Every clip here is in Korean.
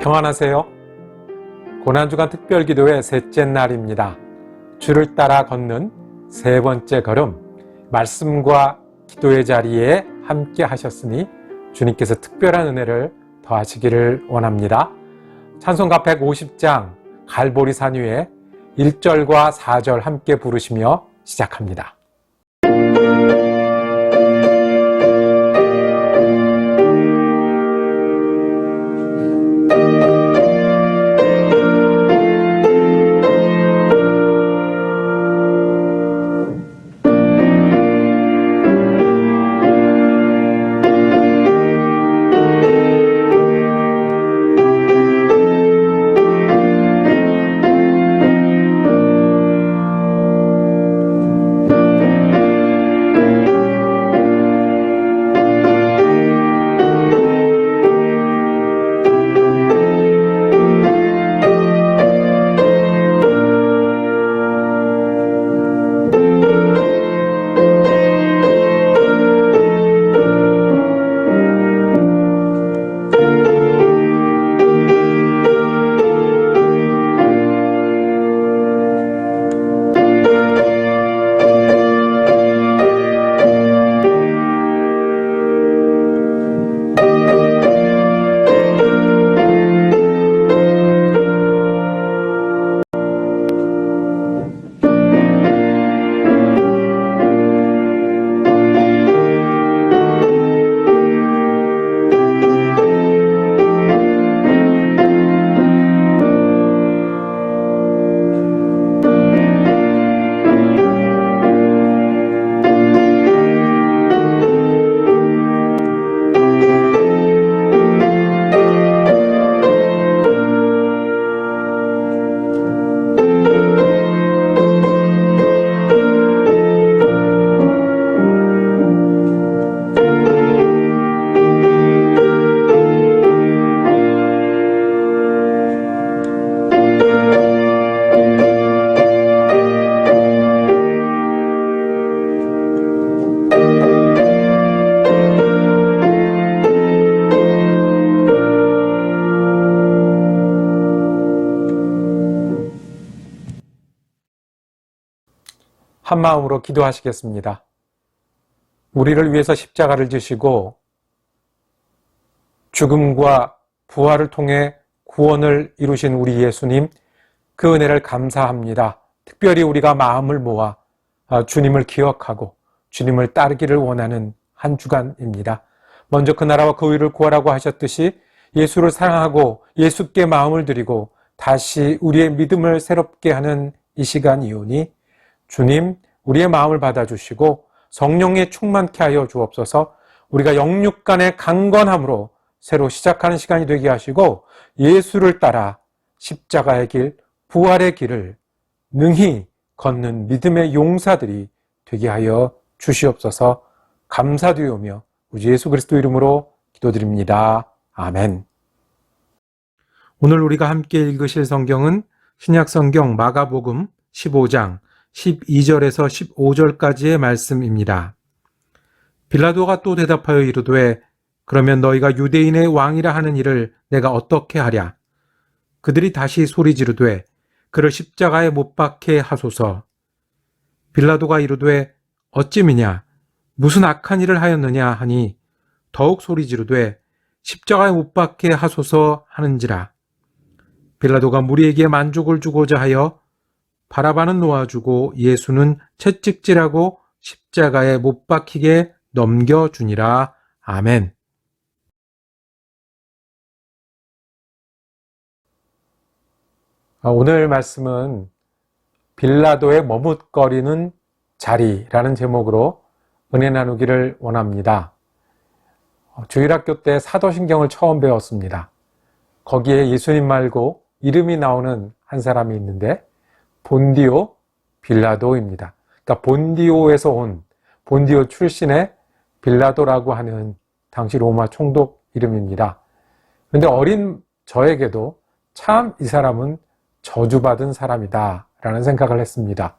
평안하세요. 고난주간 특별기도의 셋째 날입니다. 주를 따라 걷는 세 번째 걸음, 말씀과 기도의 자리에 함께 하셨으니 주님께서 특별한 은혜를 더하시기를 원합니다. 찬송가 150장 갈보리산 위에 1절과 4절 함께 부르시며 시작합니다. 한 마음으로 기도하시겠습니다. 우리를 위해서 십자가를 지시고 죽음과 부활을 통해 구원을 이루신 우리 예수님, 그 은혜를 감사합니다. 특별히 우리가 마음을 모아 주님을 기억하고 주님을 따르기를 원하는 한 주간입니다. 먼저 그 나라와 그 의를 구하라고 하셨듯이 예수를 사랑하고 예수께 마음을 드리고 다시 우리의 믿음을 새롭게 하는 이 시간이오니 주님, 우리의 마음을 받아주시고 성령에 충만케 하여 주옵소서. 우리가 영육 간의 강건함으로 새로 시작하는 시간이 되게 하시고 예수를 따라 십자가의 길, 부활의 길을 능히 걷는 믿음의 용사들이 되게 하여 주시옵소서. 감사드리오며 우리 예수 그리스도 이름으로 기도드립니다. 아멘. 오늘 우리가 함께 읽으실 성경은 신약성경 마가복음 15장 12절에서 15절까지의 말씀입니다. 빌라도가 또 대답하여 이르되 그러면 너희가 유대인의 왕이라 하는 이를 내가 어떻게 하랴? 그들이 다시 소리 지르되 그를 십자가에 못 박게 하소서. 빌라도가 이르되 어찌미냐? 무슨 악한 일을 하였느냐 하니 더욱 소리 지르되 십자가에 못 박게 하소서 하는지라. 빌라도가 무리에게 만족을 주고자 하여 바라바는 놓아주고 예수는 채찍질하고 십자가에 못 박히게 넘겨주니라. 아멘. 오늘 말씀은 빌라도의 머뭇거리는 자리라는 제목으로 은혜 나누기를 원합니다. 주일학교 때 사도신경을 처음 배웠습니다. 거기에 예수님 말고 이름이 나오는 한 사람이 있는데 본디오 빌라도입니다. 그러니까 본디오에서 온 본디오 출신의 빌라도라고 하는 당시 로마 총독 이름입니다. 그런데 어린 저에게도 참 이 사람은 저주받은 사람이다 라는 생각을 했습니다.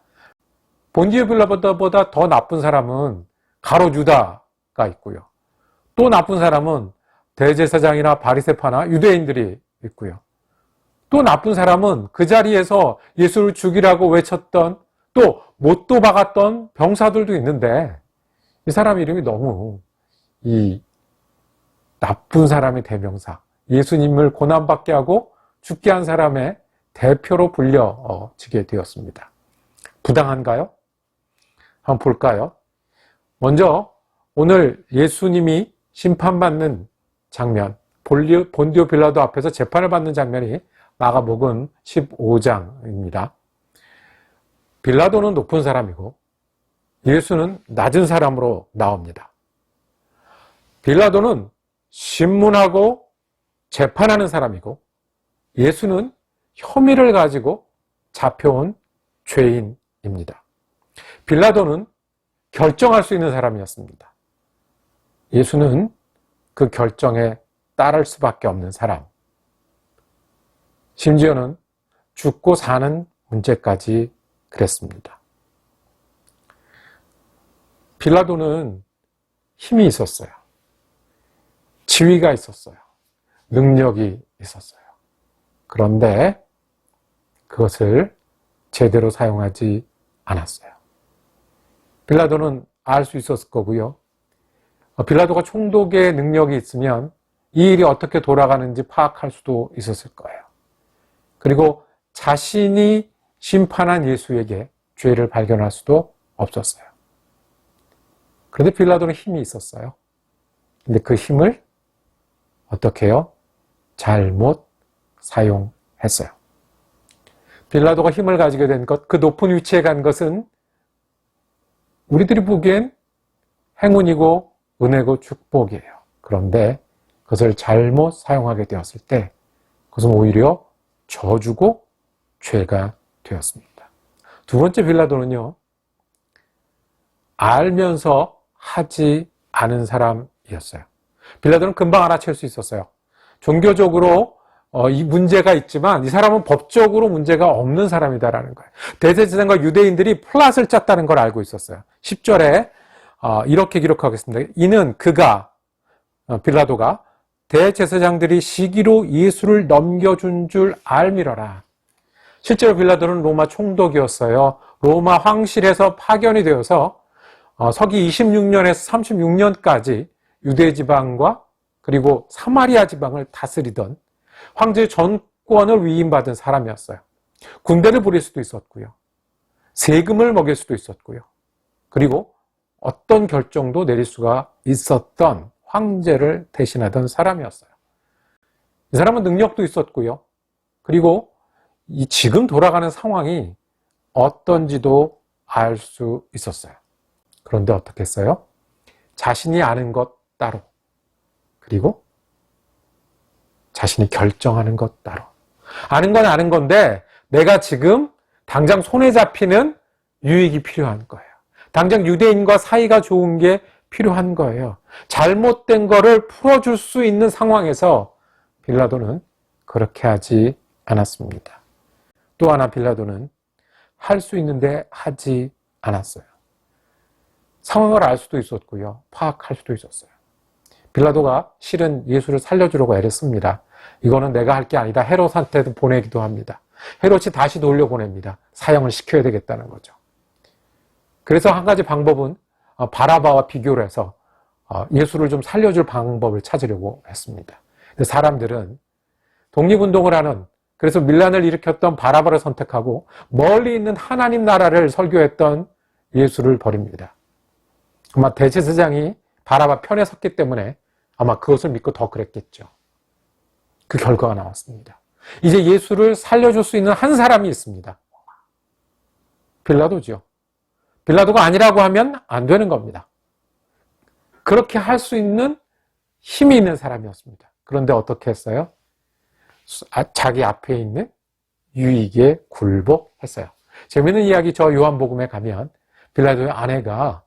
본디오 빌라도보다 더 나쁜 사람은 가롯 유다가 있고요. 또 나쁜 사람은 대제사장이나 바리새파나 유대인들이 있고요. 또 나쁜 사람은 그 자리에서 예수를 죽이라고 외쳤던, 또 못도 박았던 병사들도 있는데, 이 사람 이름이 너무 이 나쁜 사람의 대명사, 예수님을 고난받게 하고 죽게 한 사람의 대표로 불려지게 되었습니다. 부당한가요? 한번 볼까요? 먼저 오늘 예수님이 심판받는 장면, 본디오 빌라도 앞에서 재판을 받는 장면이 마가복음 15장입니다. 빌라도는 높은 사람이고 예수는 낮은 사람으로 나옵니다. 빌라도는 신문하고 재판하는 사람이고 예수는 혐의를 가지고 잡혀온 죄인입니다. 빌라도는 결정할 수 있는 사람이었습니다. 예수는 그 결정에 따를 수밖에 없는 사람. 심지어는 죽고 사는 문제까지 그랬습니다. 빌라도는 힘이 있었어요. 지위가 있었어요. 능력이 있었어요. 그런데 그것을 제대로 사용하지 않았어요. 빌라도는 알 수 있었을 거고요. 빌라도가 총독의 능력이 있으면 이 일이 어떻게 돌아가는지 파악할 수도 있었을 거예요. 그리고 자신이 심판한 예수에게 죄를 발견할 수도 없었어요. 그런데 빌라도는 힘이 있었어요. 근데 그 힘을 어떻게 해요? 잘못 사용했어요. 빌라도가 힘을 가지게 된 것, 그 높은 위치에 간 것은 우리들이 보기엔 행운이고 은혜고 축복이에요. 그런데 그것을 잘못 사용하게 되었을 때 그것은 오히려 저주고 죄가 되었습니다. 두 번째 빌라도는요, 알면서 하지 않은 사람이었어요. 빌라도는 금방 알아챌 수 있었어요. 종교적으로 이 문제가 있지만 이 사람은 법적으로 문제가 없는 사람이다라는 거예요. 대제사장과 유대인들이 플랫을 짰다는 걸 알고 있었어요. 10절에 이렇게 기록하겠습니다. 이는 그가, 빌라도가 대제사장들이 시기로 예수를 넘겨준 줄 알미러라. 실제로 빌라도는 로마 총독이었어요. 로마 황실에서 파견이 되어서 서기 26년에서 36년까지 유대 지방과 그리고 사마리아 지방을 다스리던 황제의 전권을 위임받은 사람이었어요. 군대를 부릴 수도 있었고요. 세금을 먹일 수도 있었고요. 그리고 어떤 결정도 내릴 수가 있었던 황제를 대신하던 사람이었어요. 이 사람은 능력도 있었고요. 그리고 이 지금 돌아가는 상황이 어떤지도 알 수 있었어요. 그런데 어떻게 했어요? 자신이 아는 것 따로, 그리고 자신이 결정하는 것 따로. 아는 건 아는 건데 내가 지금 당장 손에 잡히는 유익이 필요한 거예요. 당장 유대인과 사이가 좋은 게 필요한 거예요. 잘못된 거를 풀어줄 수 있는 상황에서 빌라도는 그렇게 하지 않았습니다. 또 하나 빌라도는 할 수 있는데 하지 않았어요. 상황을 알 수도 있었고요. 파악할 수도 있었어요. 빌라도가 실은 예수를 살려주려고 애를 씁니다. 이거는 내가 할 게 아니다. 헤롯한테도 보내기도 합니다. 헤롯이 다시 돌려보냅니다. 사형을 시켜야 되겠다는 거죠. 그래서 한 가지 방법은 바라바와 비교를 해서 예수를 좀 살려줄 방법을 찾으려고 했습니다. 근데 사람들은 독립운동을 하는, 그래서 밀란을 일으켰던 바라바를 선택하고 멀리 있는 하나님 나라를 설교했던 예수를 버립니다. 아마 대제사장이 바라바 편에 섰기 때문에 아마 그것을 믿고 더 그랬겠죠. 그 결과가 나왔습니다. 이제 예수를 살려줄 수 있는 한 사람이 있습니다. 빌라도죠. 빌라도가 아니라고 하면 안 되는 겁니다. 그렇게 할 수 있는 힘이 있는 사람이었습니다. 그런데 어떻게 했어요? 자기 앞에 있는 유익에 굴복했어요. 재미있는 이야기, 저 요한복음에 가면 빌라도의 아내가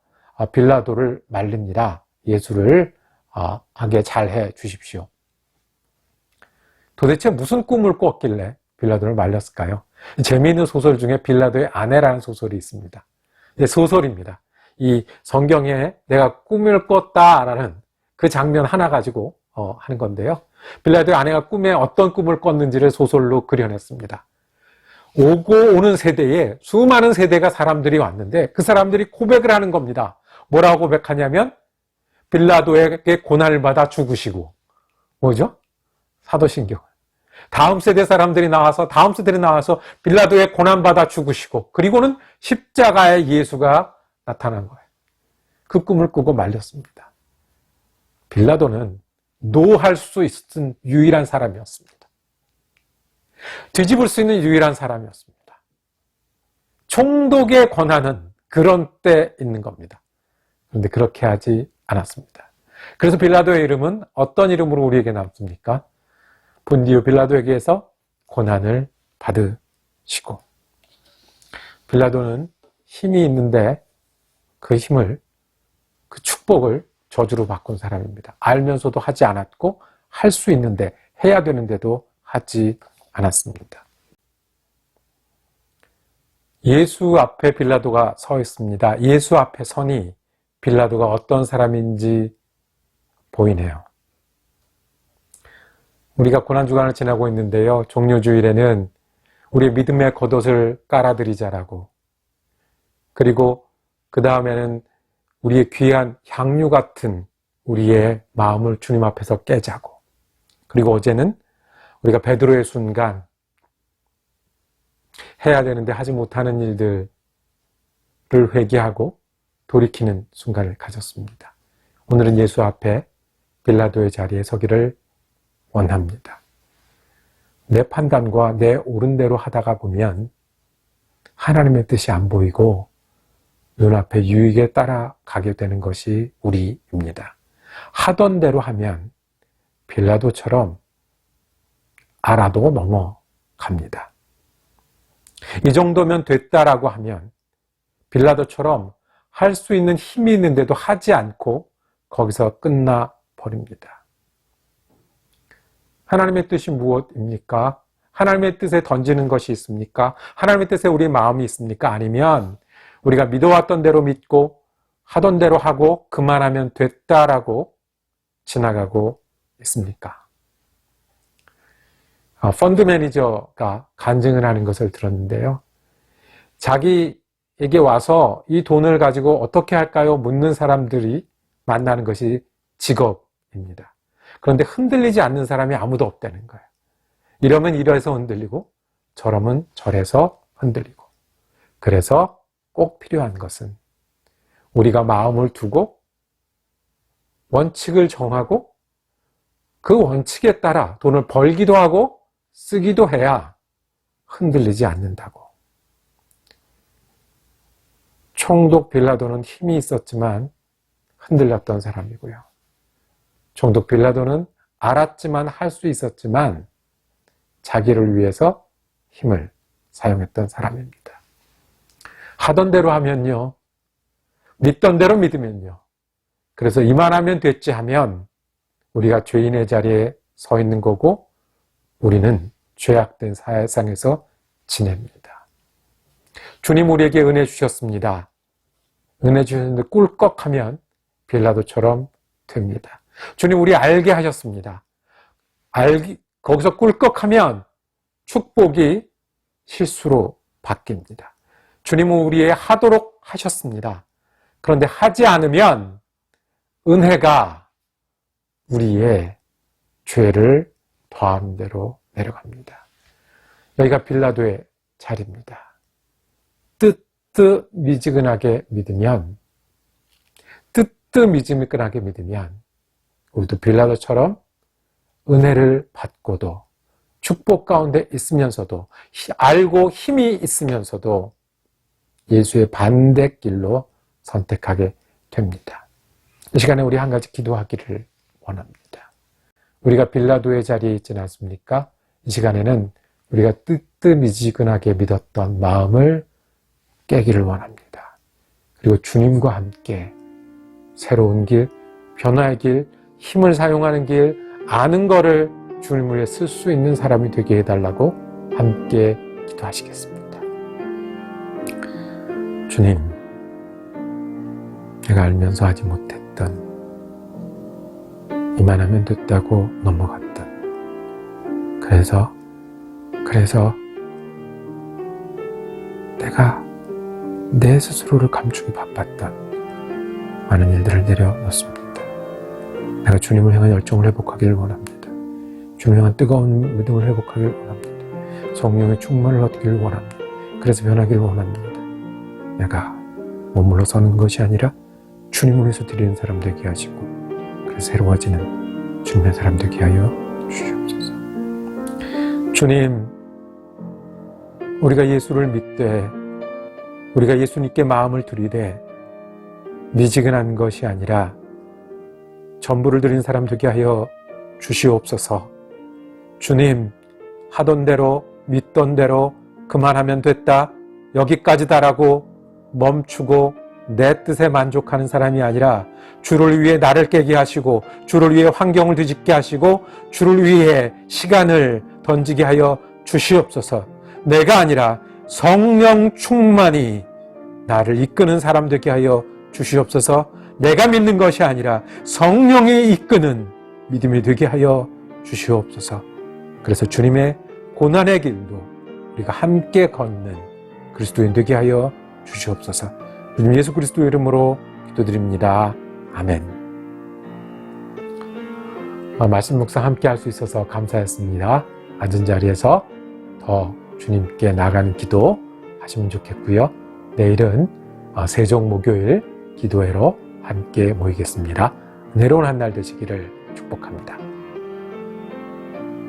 빌라도를 말립니다. 예수를 하게 잘해 주십시오. 도대체 무슨 꿈을 꿨길래 빌라도를 말렸을까요? 재미있는 소설 중에 빌라도의 아내라는 소설이 있습니다. 소설입니다. 이 성경에 내가 꿈을 꿨다라는 그 장면 하나 가지고 하는 건데요. 빌라도의 아내가 꿈에 어떤 꿈을 꿨는지를 소설로 그려냈습니다. 오고 오는 세대에 수많은 세대가 사람들이 왔는데 그 사람들이 고백을 하는 겁니다. 뭐라고 고백하냐면 빌라도에게 고난을 받아 죽으시고, 뭐죠? 사도신경. 다음 세대 사람들이 나와서 다음 세대들이 나와서 빌라도에 고난받아 죽으시고, 그리고는 십자가에 예수가 나타난 거예요. 그 꿈을 꾸고 말렸습니다. 빌라도는 노할 수 있는 유일한 사람이었습니다. 뒤집을 수 있는 유일한 사람이었습니다. 총독의 권한은 그런 때 있는 겁니다. 그런데 그렇게 하지 않았습니다. 그래서 빌라도의 이름은 어떤 이름으로 우리에게 남습니까? 본디오 빌라도에게서 고난을 받으시고, 빌라도는 힘이 있는데 그 힘을, 그 축복을 저주로 바꾼 사람입니다. 알면서도 하지 않았고 할 수 있는데, 해야 되는데도 하지 않았습니다. 예수 앞에 빌라도가 서 있습니다. 예수 앞에 서니 빌라도가 어떤 사람인지 보이네요. 우리가 고난주간을 지나고 있는데요. 종료주일에는 우리의 믿음의 겉옷을 깔아드리자라고, 그리고 그 다음에는 우리의 귀한 향유 같은 우리의 마음을 주님 앞에서 깨자고, 그리고 어제는 우리가 베드로의 순간, 해야 되는데 하지 못하는 일들을 회개하고 돌이키는 순간을 가졌습니다. 오늘은 예수 앞에 빌라도의 자리에 서기를 원합니다. 내 판단과 내 옳은 대로 하다가 보면 하나님의 뜻이 안 보이고 눈앞에 유익에 따라가게 되는 것이 우리입니다. 하던 대로 하면 빌라도처럼 알아도 넘어갑니다. 이 정도면 됐다라고 하면 빌라도처럼 할 수 있는 힘이 있는데도 하지 않고 거기서 끝나버립니다. 하나님의 뜻이 무엇입니까? 하나님의 뜻에 던지는 것이 있습니까? 하나님의 뜻에 우리 마음이 있습니까? 아니면 우리가 믿어왔던 대로 믿고 하던 대로 하고 그만하면 됐다라고 지나가고 있습니까? 펀드 매니저가 간증을 하는 것을 들었는데요. 자기에게 와서 이 돈을 가지고 어떻게 할까요? 묻는 사람들이 만나는 것이 직업입니다. 그런데 흔들리지 않는 사람이 아무도 없다는 거예요. 이러면 이래서 흔들리고 저러면 저래서 흔들리고. 그래서 꼭 필요한 것은 우리가 마음을 두고 원칙을 정하고 그 원칙에 따라 돈을 벌기도 하고 쓰기도 해야 흔들리지 않는다고. 총독 빌라도는 힘이 있었지만 흔들렸던 사람이고요. 총독 빌라도는 알았지만 할 수 있었지만 자기를 위해서 힘을 사용했던 사람입니다. 하던 대로 하면요. 믿던 대로 믿으면요. 그래서 이만하면 됐지 하면 우리가 죄인의 자리에 서 있는 거고 우리는 죄악된 세상에서 지냅니다. 주님 우리에게 은혜 주셨습니다. 은혜 주셨는데 꿀꺽하면 빌라도처럼 됩니다. 주님 우리 알게 하셨습니다. 거기서 꿀꺽하면 축복이 실수로 바뀝니다. 주님은 우리의 하도록 하셨습니다. 그런데 하지 않으면 은혜가 우리의 죄를 더하는 대로 내려갑니다. 여기가 빌라도의 자리입니다. 뜨뜻미지근하게 믿으면 우리도 빌라도처럼 은혜를 받고도 축복 가운데 있으면서도 알고 힘이 있으면서도 예수의 반대길로 선택하게 됩니다. 이 시간에 우리 한 가지 기도하기를 원합니다. 우리가 빌라도의 자리에 있지는 않습니까? 이 시간에는 우리가 뜨뜻미지근하게 믿었던 마음을 깨기를 원합니다. 그리고 주님과 함께 새로운 길, 변화의 길, 힘을 사용하는 길, 아는 거를 주님을 위해 쓸 수 있는 사람이 되게 해달라고 함께 기도하시겠습니다. 주님, 내가 알면서 하지 못했던, 이만하면 됐다고 넘어갔던 그래서 내가 내 스스로를 감추기 바빴던 많은 일들을 내려놓습니다. 내가 주님을 향한 열정을 회복하기를 원합니다. 주님을 향한 뜨거운 믿음을 회복하기를 원합니다. 성령의 충만을 얻기를 원합니다. 그래서 변하기를 원합니다. 내가 머물러 서는 것이 아니라 주님을 위해서 드리는 사람 되게 하시고, 그래서 새로워지는 주님의 사람 되게 하여 주시옵소서. 주님, 우리가 예수를 믿되, 우리가 예수님께 마음을 들이되 미지근한 것이 아니라 전부를 드린 사람 되게 하여 주시옵소서. 주님, 하던 대로 믿던 대로 그만하면 됐다, 여기까지다라고 멈추고 내 뜻에 만족하는 사람이 아니라 주를 위해 나를 깨게 하시고, 주를 위해 환경을 뒤집게 하시고, 주를 위해 시간을 던지게 하여 주시옵소서. 내가 아니라 성령 충만이 나를 이끄는 사람 되게 하여 주시옵소서. 내가 믿는 것이 아니라 성령이 이끄는 믿음이 되게 하여 주시옵소서. 그래서 주님의 고난의 길도 우리가 함께 걷는 그리스도인 되게 하여 주시옵소서. 주님 예수 그리스도의 이름으로 기도드립니다. 아멘. 말씀 묵상 함께 할 수 있어서 감사했습니다. 앉은 자리에서 더 주님께 나가는 기도 하시면 좋겠고요. 내일은 세종 목요일 기도회로 함께 모이겠습니다. 은혜로운 한 날 되시기를 축복합니다.